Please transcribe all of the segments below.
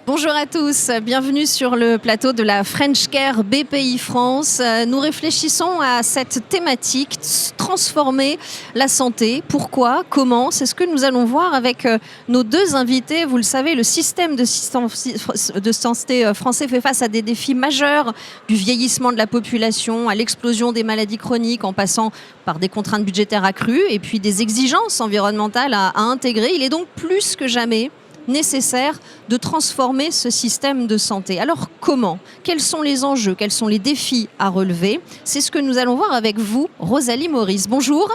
Bonjour à tous, bienvenue sur le plateau de la French Care BPI France. Nous réfléchissons à cette thématique, transformer la santé. Pourquoi? Comment? C'est ce que nous allons voir avec nos deux invités. Vous le savez, le système de santé français fait face à des défis majeurs, du vieillissement de la population à l'explosion des maladies chroniques en passant par des contraintes budgétaires accrues et puis des exigences environnementales à intégrer. Il est donc plus que jamais nécessaire de transformer ce système de santé. Alors comment? Quels sont les enjeux? Quels sont les défis à relever? C'est ce que nous allons voir avec vous, Rosalie Maurice. Bonjour.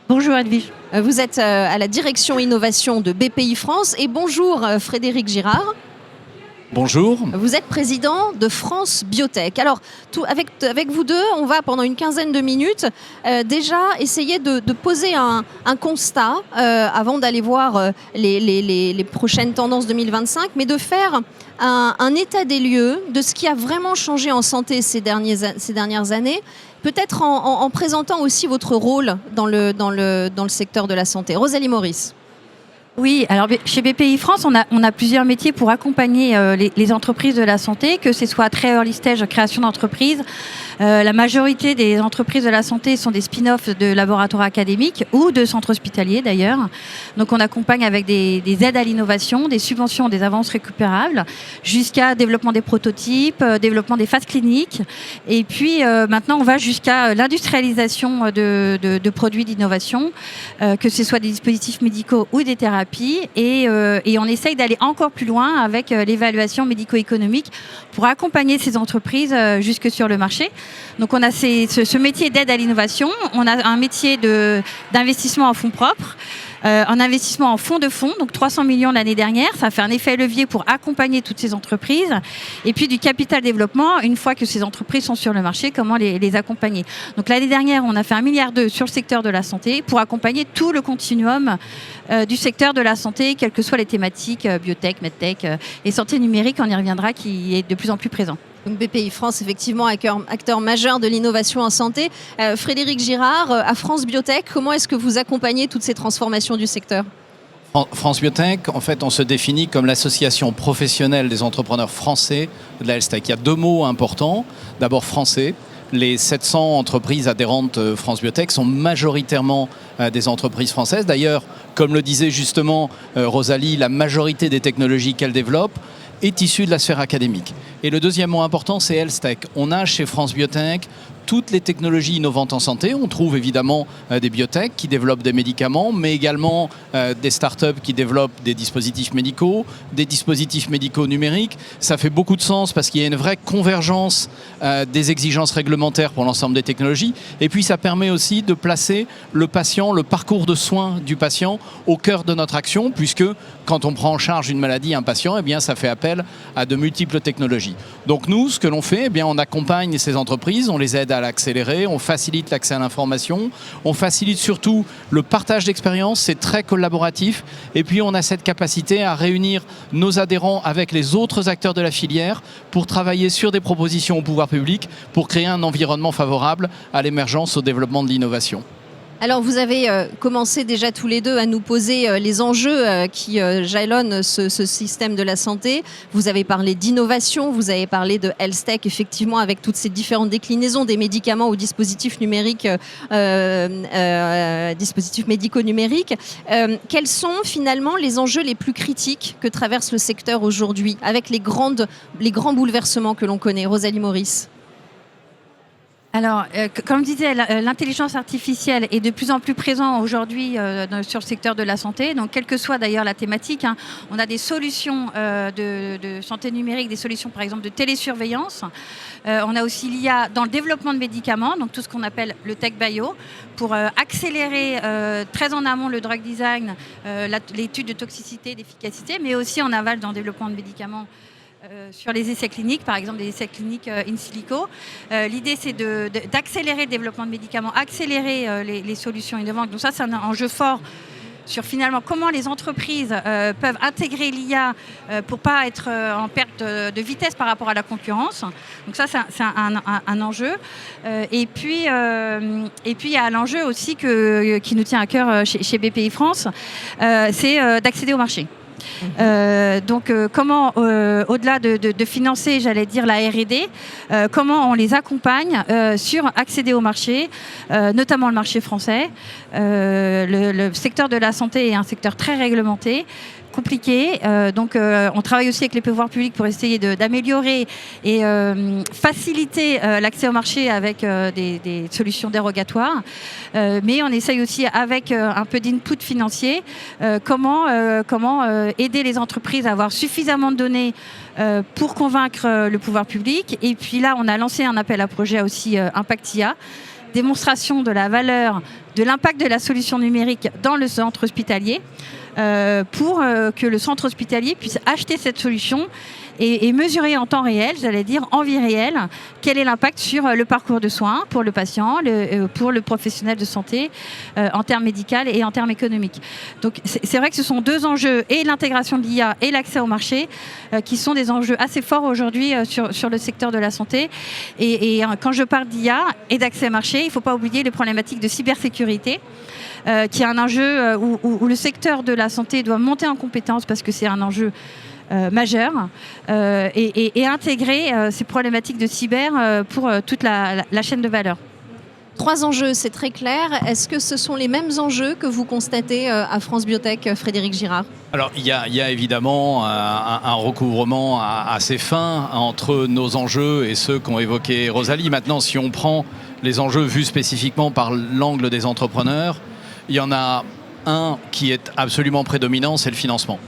Bonjour Edwige. Vous êtes à la direction innovation de BPI France et bonjour Frédéric Girard. Bonjour. Vous êtes président de France Biotech. Alors, avec vous deux, on va pendant une quinzaine de minutes déjà essayer de poser un constat avant d'aller voir les prochaines tendances 2025, mais de faire un état des lieux de ce qui a vraiment changé en santé ces dernières années, peut-être en présentant aussi votre rôle dans le secteur de la santé. Rosalie Maurice. Oui, alors chez BPI France, on a plusieurs métiers pour accompagner les entreprises de la santé, que ce soit très early stage, création d'entreprise. La majorité des entreprises de la santé sont des spin-offs de laboratoires académiques ou de centres hospitaliers d'ailleurs. Donc on accompagne avec des aides à l'innovation, des subventions, des avances récupérables, jusqu'à développement des prototypes, développement des phases cliniques. Et puis maintenant, on va jusqu'à l'industrialisation de produits d'innovation, que ce soit des dispositifs médicaux ou des thérapies. Et on essaye d'aller encore plus loin avec l'évaluation médico-économique pour accompagner ces entreprises jusque sur le marché. Donc on a ce métier d'aide à l'innovation, on a un métier d'investissement en fonds propres, en investissement en fonds de fonds, donc 300 millions l'année dernière, ça fait un effet levier pour accompagner toutes ces entreprises, et puis du capital développement, une fois que ces entreprises sont sur le marché, comment les accompagner. Donc l'année dernière, on a fait 1,2 milliard sur le secteur de la santé pour accompagner tout le continuum du secteur de la santé, quelles que soient les thématiques, biotech, medtech et santé numérique, on y reviendra, qui est de plus en plus présent. Donc BPI France, effectivement, acteur majeur de l'innovation en santé. Frédéric Girard, à France Biotech, comment est-ce que vous accompagnez toutes ces transformations du secteur ? France Biotech, en fait, on se définit comme l'association professionnelle des entrepreneurs français de la health tech. Il y a deux mots importants. D'abord français. Les 700 entreprises adhérentes France Biotech sont majoritairement des entreprises françaises. D'ailleurs, comme le disait justement Rosalie, la majorité des technologies qu'elle développe est issue de la sphère académique. Et le deuxième mot important, c'est health tech. On a chez France Biotech toutes les technologies innovantes en santé. On trouve évidemment des biotech qui développent des médicaments, mais également des startups qui développent des dispositifs médicaux, des dispositifs médicaux numériques. Ça fait beaucoup de sens parce qu'il y a une vraie convergence des exigences réglementaires pour l'ensemble des technologies. Et puis ça permet aussi de placer le patient, le parcours de soins du patient au cœur de notre action, puisque quand on prend en charge une maladie, un patient, eh bien, ça fait appel à de multiples technologies. Donc nous, ce que l'on fait, eh bien, on accompagne ces entreprises, on les aide à l'accélérer, on facilite l'accès à l'information, on facilite surtout le partage d'expériences, c'est très collaboratif, et puis on a cette capacité à réunir nos adhérents avec les autres acteurs de la filière pour travailler sur des propositions au pouvoir public, pour créer un environnement favorable à l'émergence, au développement de l'innovation. Alors vous avez commencé déjà tous les deux à nous poser les enjeux qui jalonnent ce système de la santé. Vous avez parlé d'innovation, vous avez parlé de health tech, effectivement, avec toutes ces différentes déclinaisons des médicaments aux dispositifs numériques, dispositifs médicaux numériques. Quels sont finalement les enjeux les plus critiques que traverse le secteur aujourd'hui, avec les grands bouleversements que l'on connaît? Rosalie Maurice. Alors, comme je disais, l'intelligence artificielle est de plus en plus présente aujourd'hui sur le secteur de la santé. Donc, quelle que soit d'ailleurs la thématique, on a des solutions de santé numérique, des solutions par exemple de télésurveillance. On a aussi l'IA dans le développement de médicaments, donc tout ce qu'on appelle le tech bio, pour accélérer très en amont le drug design, l'étude de toxicité, d'efficacité, mais aussi en aval dans le développement de médicaments. Sur les essais cliniques, par exemple des essais cliniques in silico. L'idée, c'est d'accélérer le développement de médicaments, accélérer les solutions innovantes. Donc ça, c'est un enjeu fort sur finalement comment les entreprises peuvent intégrer l'IA pour ne pas être en perte de vitesse par rapport à la concurrence. Donc ça, c'est un enjeu. Et puis, il y a l'enjeu aussi qui nous tient à cœur chez BPI France, c'est d'accéder au marché. Donc, comment, au-delà de financer, j'allais dire, la R&D, comment on les accompagne sur accéder au marché, notamment le marché français. Le secteur de la santé est un secteur très réglementé, compliqué. Donc, on travaille aussi avec les pouvoirs publics pour essayer d'améliorer et faciliter l'accès au marché avec des solutions dérogatoires. Mais on essaye aussi avec un peu d'input financier comment aider les entreprises à avoir suffisamment de données pour convaincre le pouvoir public. Et puis là, on a lancé un appel à projet aussi Impact IA, démonstration de la valeur, de l'impact de la solution numérique dans le centre hospitalier. Pour que le centre hospitalier puisse acheter cette solution et mesurer en temps réel, j'allais dire en vie réelle, quel est l'impact sur le parcours de soins pour le patient, pour le professionnel de santé, en termes médicaux et en termes économiques. Donc c'est vrai que ce sont deux enjeux, et l'intégration de l'IA et l'accès au marché, qui sont des enjeux assez forts aujourd'hui sur le secteur de la santé. Et quand je parle d'IA et d'accès au marché, il ne faut pas oublier les problématiques de cybersécurité, qui est un enjeu où le secteur de la santé doit monter en compétence parce que c'est un enjeu majeur, et intégrer ces problématiques de cyber pour toute la chaîne de valeur. 3 enjeux, c'est très clair. Est-ce que ce sont les mêmes enjeux que vous constatez à France Biotech, Frédéric Girard ? Alors, il y a évidemment un recouvrement assez fin entre nos enjeux et ceux qu'ont évoqués Rosalie. Maintenant, si on prend les enjeux vus spécifiquement par l'angle des entrepreneurs, il y en a un qui est absolument prédominant, c'est le financement.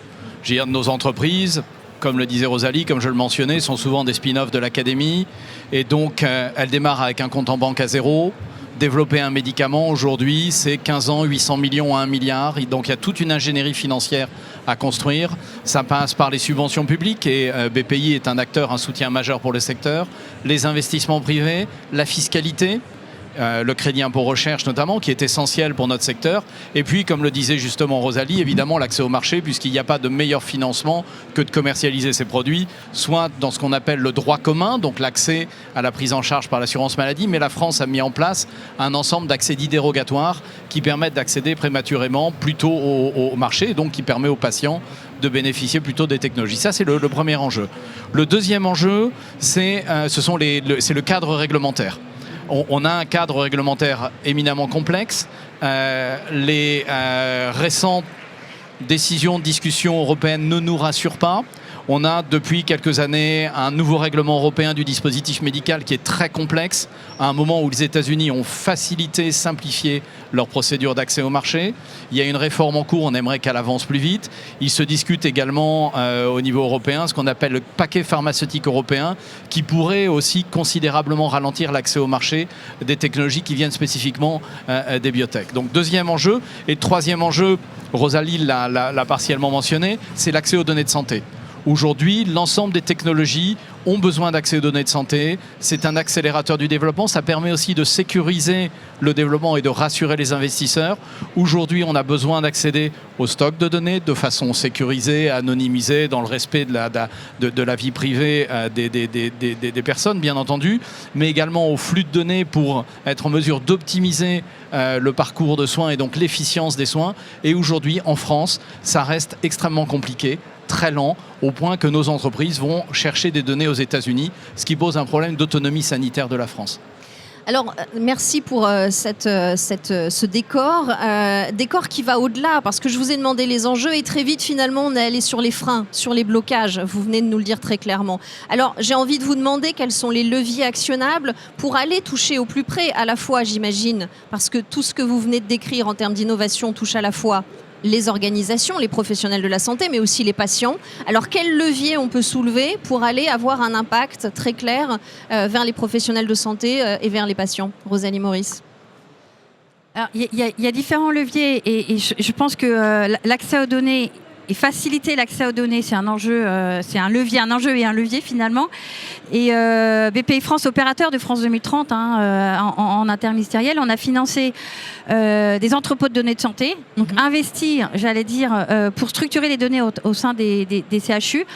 Je veux dire, nos entreprises, comme le disait Rosalie, comme je le mentionnais, sont souvent des spin-offs de l'académie. Et donc, elles démarrent avec un compte en banque à 0. Développer un médicament, aujourd'hui, c'est 15 ans, 800 millions à 1 milliard. Et donc, il y a toute une ingénierie financière à construire. Ça passe par les subventions publiques et BPI est un acteur, un soutien majeur pour le secteur. Les investissements privés, la fiscalité. Le crédit impôt recherche notamment, qui est essentiel pour notre secteur. Et puis, comme le disait justement Rosalie, évidemment l'accès au marché, puisqu'il n'y a pas de meilleur financement que de commercialiser ces produits, soit dans ce qu'on appelle le droit commun, donc l'accès à la prise en charge par l'assurance maladie, mais la France a mis en place un ensemble d'accédits dérogatoires qui permettent d'accéder prématurément plutôt au marché, et donc qui permet aux patients de bénéficier plutôt des technologies. Ça, c'est le premier enjeu. Le deuxième enjeu, c'est le cadre réglementaire. On a un cadre réglementaire éminemment complexe. Les récentes décisions, discussions européennes ne nous rassurent pas. On a depuis quelques années un nouveau règlement européen du dispositif médical qui est très complexe, à un moment où les États-Unis ont facilité, simplifié leur procédure d'accès au marché. Il y a une réforme en cours, on aimerait qu'elle avance plus vite. Il se discute également au niveau européen ce qu'on appelle le paquet pharmaceutique européen, qui pourrait aussi considérablement ralentir l'accès au marché des technologies qui viennent spécifiquement des biotech. Donc deuxième enjeu. Et troisième enjeu, Rosalie l'a partiellement mentionné, c'est l'accès aux données de santé. Aujourd'hui, l'ensemble des technologies ont besoin d'accès aux données de santé. C'est un accélérateur du développement. Ça permet aussi de sécuriser le développement et de rassurer les investisseurs. Aujourd'hui, on a besoin d'accéder au stock de données de façon sécurisée, anonymisée, dans le respect de la vie privée des personnes, bien entendu, mais également au flux de données pour être en mesure d'optimiser le parcours de soins et donc l'efficience des soins. Et aujourd'hui, en France, ça reste extrêmement compliqué, très lent, au point que nos entreprises vont chercher des données aux États-Unis, ce qui pose un problème d'autonomie sanitaire de la France. Alors, merci pour ce décor qui va au-delà, parce que je vous ai demandé les enjeux et très vite, finalement, on est allé sur les freins, sur les blocages. Vous venez de nous le dire très clairement. Alors, j'ai envie de vous demander quels sont les leviers actionnables pour aller toucher au plus près, à la fois, j'imagine, parce que tout ce que vous venez de décrire en termes d'innovation touche à la fois les organisations, les professionnels de la santé, mais aussi les patients. Alors, quel levier on peut soulever pour aller avoir un impact très clair vers les professionnels de santé et vers les patients ? Rosalie Maurice. Il y a différents leviers et je pense que l'accès aux données et faciliter l'accès aux données, c'est un enjeu, c'est un enjeu et un levier finalement. Et BPI France, opérateur de France 2030 en interministériel, on a financé des entrepôts de données de santé, donc investir, j'allais dire, pour structurer les données au sein des CHU.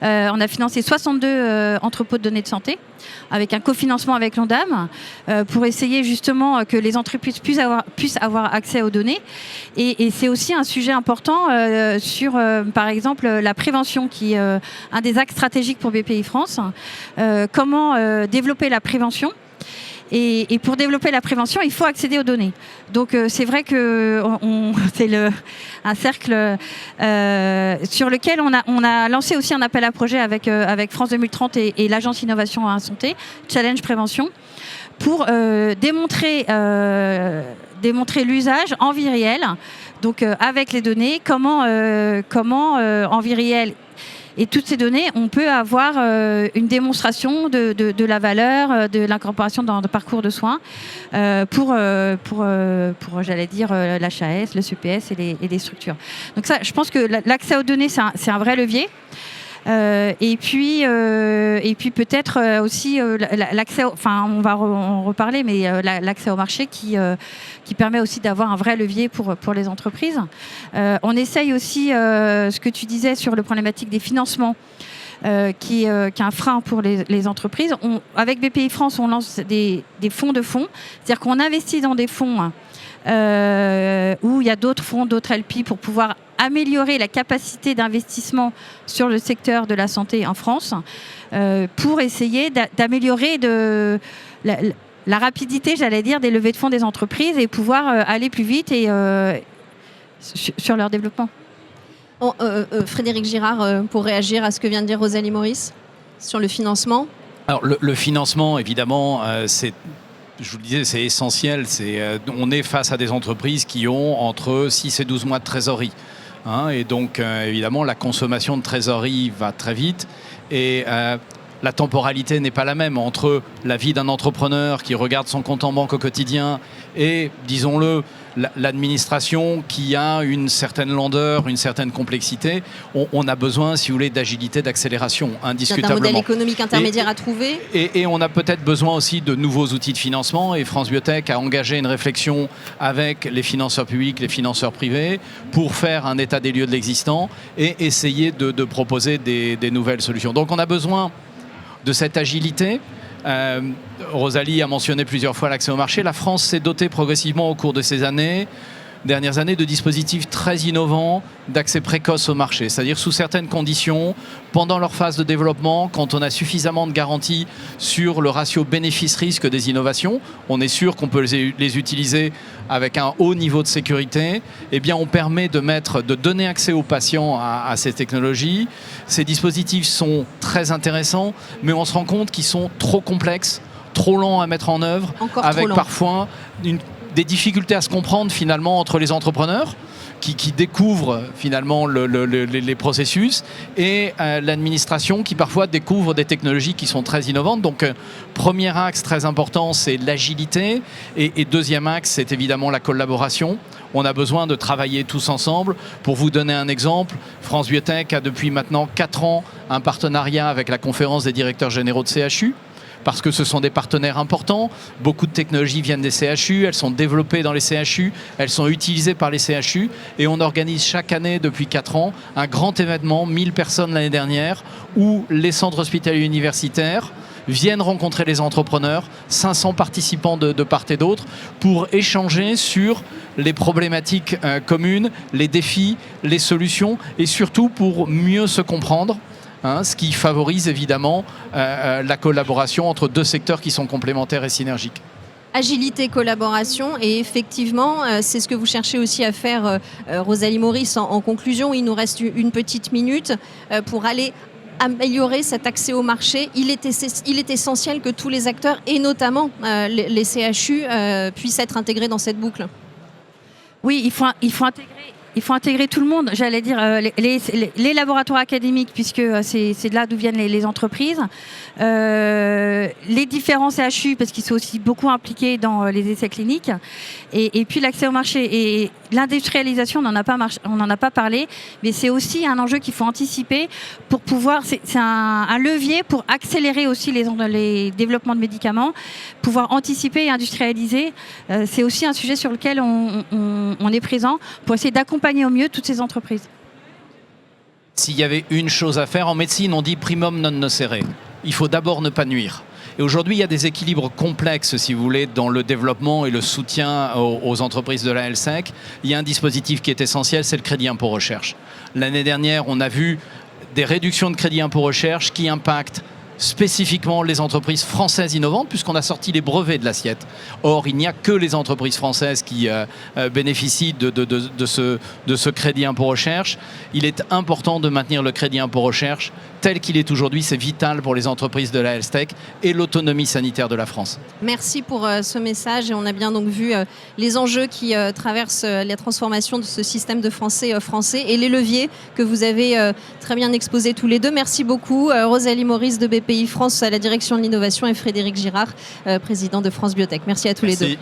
On a financé 62 entrepôts de données de santé avec un cofinancement avec l'ONDAM pour essayer justement que les entreprises puissent avoir accès aux données. Et c'est aussi un sujet important sur par exemple, la prévention, qui est un des axes stratégiques pour BPI France. Comment développer la prévention. Et pour développer la prévention, il faut accéder aux données. Donc c'est vrai que c'est un cercle sur lequel on a lancé aussi un appel à projet avec France 2030 et l'Agence Innovation à Santé, Challenge Prévention, pour démontrer l'usage en vie réelle, donc avec les données, comment en vie réelle et toutes ces données, on peut avoir une démonstration de la valeur, de l'incorporation dans le parcours de soins pour j'allais dire, l'HAS, le CPS et les structures. Donc ça, je pense que l'accès aux données, c'est un vrai levier. Et puis peut-être aussi l'accès, on va en reparler, mais l'accès au marché qui permet aussi d'avoir un vrai levier pour les entreprises. On essaye aussi, ce que tu disais sur le problématique des financements, qui est un frein pour les entreprises. Avec BPI France, on lance des fonds de fonds, c'est-à-dire qu'on investit dans des fonds où il y a d'autres fonds, d'autres LP pour pouvoir améliorer la capacité d'investissement sur le secteur de la santé en France, pour essayer d'améliorer la rapidité, j'allais dire, des levées de fonds des entreprises et pouvoir aller plus vite sur leur développement. Frédéric Girard, pour réagir à ce que vient de dire Rosalie Maurice sur le financement. Alors le financement, évidemment, je vous le disais, c'est essentiel. On est face à des entreprises qui ont entre 6 et 12 mois de trésorerie. Et donc, évidemment, la consommation de trésorerie va très vite. Et la temporalité n'est pas la même entre la vie d'un entrepreneur qui regarde son compte en banque au quotidien et, disons-le, l'administration qui a une certaine lenteur, une certaine complexité. On a besoin, si vous voulez, d'agilité, d'accélération, indiscutablement. Un modèle économique intermédiaire à trouver. Et on a peut-être besoin aussi de nouveaux outils de financement. Et France Biotech a engagé une réflexion avec les financeurs publics, les financeurs privés, pour faire un état des lieux de l'existant et essayer de proposer des nouvelles solutions. Donc on a besoin de cette agilité. Rosalie a mentionné plusieurs fois l'accès au marché. La France s'est dotée progressivement au cours de ces dernières années de dispositifs très innovants d'accès précoce au marché. C'est-à-dire sous certaines conditions, pendant leur phase de développement, quand on a suffisamment de garanties sur le ratio bénéfice-risque des innovations, on est sûr qu'on peut les utiliser avec un haut niveau de sécurité, eh bien on permet de donner accès aux patients à ces technologies. Ces dispositifs sont très intéressants, mais on se rend compte qu'ils sont trop complexes, trop lents à mettre en œuvre, avec parfois des difficultés à se comprendre finalement entre les entrepreneurs qui découvrent finalement les processus et l'administration qui parfois découvre des technologies qui sont très innovantes. Donc premier axe très important, c'est l'agilité, et deuxième axe, c'est évidemment la collaboration. On a besoin de travailler tous ensemble. Pour vous donner un exemple, France Biotech a depuis maintenant 4 ans un partenariat avec la conférence des directeurs généraux de CHU, parce que ce sont des partenaires importants. Beaucoup de technologies viennent des CHU, elles sont développées dans les CHU, elles sont utilisées par les CHU, et on organise chaque année depuis 4 ans un grand événement, 1000 personnes l'année dernière, où les centres hospitaliers universitaires viennent rencontrer les entrepreneurs, 500 participants de part et d'autre, pour échanger sur les problématiques communes, les défis, les solutions, et surtout pour mieux se comprendre. Ce qui favorise évidemment la collaboration entre deux secteurs qui sont complémentaires et synergiques. Agilité, collaboration, et effectivement, c'est ce que vous cherchez aussi à faire, Rosalie Maurice. En conclusion, il nous reste une petite minute pour aller améliorer cet accès au marché. Il est essentiel que tous les acteurs, et notamment les CHU, puissent être intégrés dans cette boucle. Oui, il faut intégrer tout le monde, j'allais dire, les laboratoires académiques, puisque c'est de là d'où viennent les entreprises, les différents CHU, parce qu'ils sont aussi beaucoup impliqués dans les essais cliniques, et puis l'accès au marché. Et l'industrialisation, on n'en a pas parlé, mais c'est aussi un enjeu qu'il faut anticiper pour pouvoir, c'est un levier pour accélérer aussi les développements de médicaments, pouvoir anticiper et industrialiser. C'est aussi un sujet sur lequel on est présent pour essayer d'accompagner au mieux toutes ces entreprises. S'il y avait une chose à faire en médecine, on dit primum non nocere. Il faut d'abord ne pas nuire. Et aujourd'hui, il y a des équilibres complexes, si vous voulez, dans le développement et le soutien aux entreprises de la LSEC. Il y a un dispositif qui est essentiel, c'est le crédit impôt recherche. L'année dernière, on a vu des réductions de crédit impôt recherche qui impactent spécifiquement les entreprises françaises innovantes, puisqu'on a sorti les brevets de l'assiette. Or, il n'y a que les entreprises françaises qui bénéficient de ce crédit impôt recherche. Il est important de maintenir le crédit impôt recherche tel qu'il est aujourd'hui. C'est vital pour les entreprises de la health tech et l'autonomie sanitaire de la France. Merci pour ce message. Et on a bien donc vu les enjeux qui traversent la transformation de ce système de français et les leviers que vous avez très bien exposés tous les deux. Merci beaucoup. Rosalie Maurice de BPI France à la direction de l'innovation et Frédéric Girard, président de France Biotech. Merci à tous les deux.